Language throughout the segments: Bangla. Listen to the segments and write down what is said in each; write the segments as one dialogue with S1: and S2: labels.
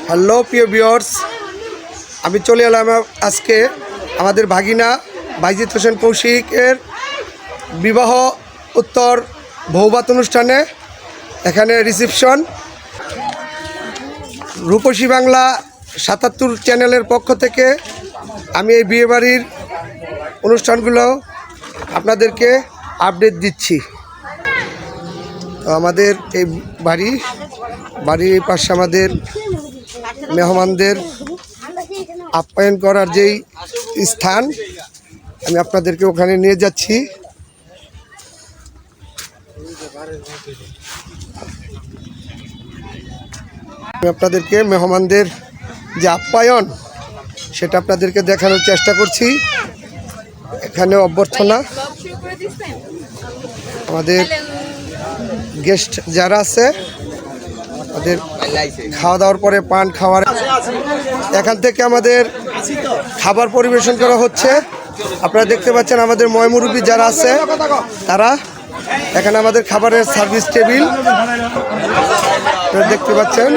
S1: হ্যালো প্রিয় ভিউয়ার্স, আমি চলে এলাম আজকে আমাদের ভাগিনা বাইজিৎ হোসেন কৌশিকের বিবাহ উত্তর বৌভাত অনুষ্ঠানে। এখানে রিসেপশন। রূপসী বাংলা ৭৭ চ্যানেলের পক্ষ থেকে আমি এই বিয়েবাড়ির অনুষ্ঠানগুলো আপনাদেরকে আপডেট দিচ্ছি। তো আমাদের এই বাড়ির পাশে আমাদের মেহমানদের আপ্যায়ন করার যেই স্থান, আমি আপনাদেরকে ওখানে নিয়ে যাচ্ছি। আমি আপনাদেরকে মেহমানদের যে আপ্যায়ন সেটা আপনাদেরকে দেখানোর চেষ্টা করছি। এখানে অভ্যর্থনা আমাদের গেস্ট যারা আছে তাদের খাওয়া দাওয়ার পরে পান খাওয়ার এখান থেকে আমাদের খাবার পরিবেশন করা হচ্ছে। আপনারা দেখতে পাচ্ছেন আমাদের ময়মুরব্বী যারা আছে তারা এখানে আমাদের খাবারের সার্ভিস টেবিল দেখতে পাচ্ছেন।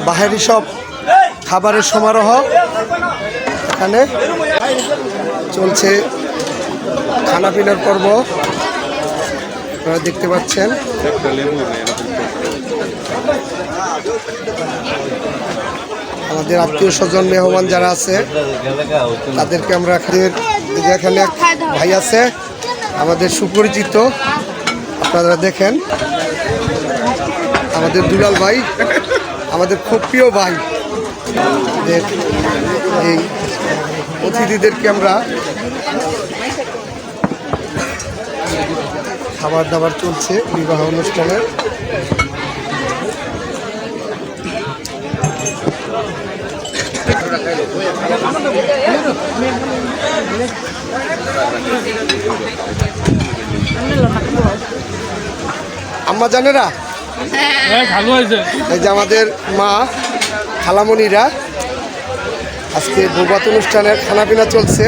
S1: বাহিরি সব খাবারের সমারোহ এখানে চলছে, খানা পিনার পর্ব আপনারা দেখতে পাচ্ছেন। আমাদের আত্মীয় স্বজন মেহমান যারা আছে তাদেরকে আমরা এখানে এক ভাই আছে আমাদের সুপরিচিত, আপনারা দেখেন আমাদের দুলাল ভাই, আমাদের খুব প্রিয় ভাই। এই অতিথিদেরকে আমরা খাবার দাবার চলছে বিবাহ অনুষ্ঠানের। আম্মা জানেরা এই যে আমাদের মা খালামণিরা আজকে বৌভাত অনুষ্ঠানের খানা পিনা চলছে।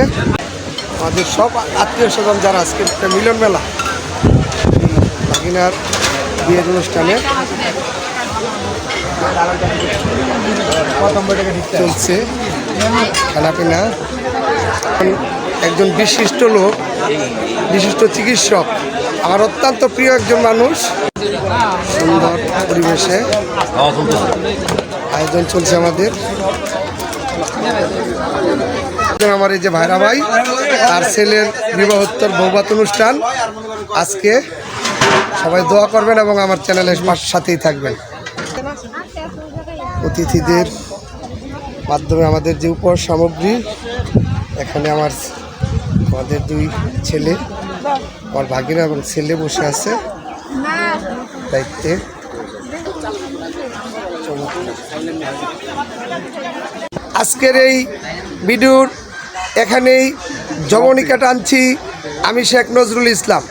S1: আমাদের সব আত্মীয় স্বজন যারা আজকে একটা মিলন মেলা ভাগিনার বিয়ের অনুষ্ঠানে চলছে খানা পিনা। একজন বিশিষ্ট লোক, বিশিষ্ট চিকিৎসক, আমার অত্যন্ত প্রিয় একজন মানুষ, সুন্দর পরিবেশে আয়োজন চলছে আমাদের। আমার এই যে ভাইরা ভাই তার ছেলের বিবাহোত্তর বৌভাত অনুষ্ঠান আজকে। সবাই দোয়া করবেন এবং আমার চ্যানেলের সাথেই থাকবেন। অতিথিদের মাধ্যমে আমাদের যে উপহার সামগ্রী, এখানে আমাদের দুই ছেলে, আমার ভাগিনা এবং ছেলে বসে আছে দায়িত্বে। আজকের এই ভিডিওর এখানেই জবনিকা টানছি। আমি শেখ নজরুল ইসলাম।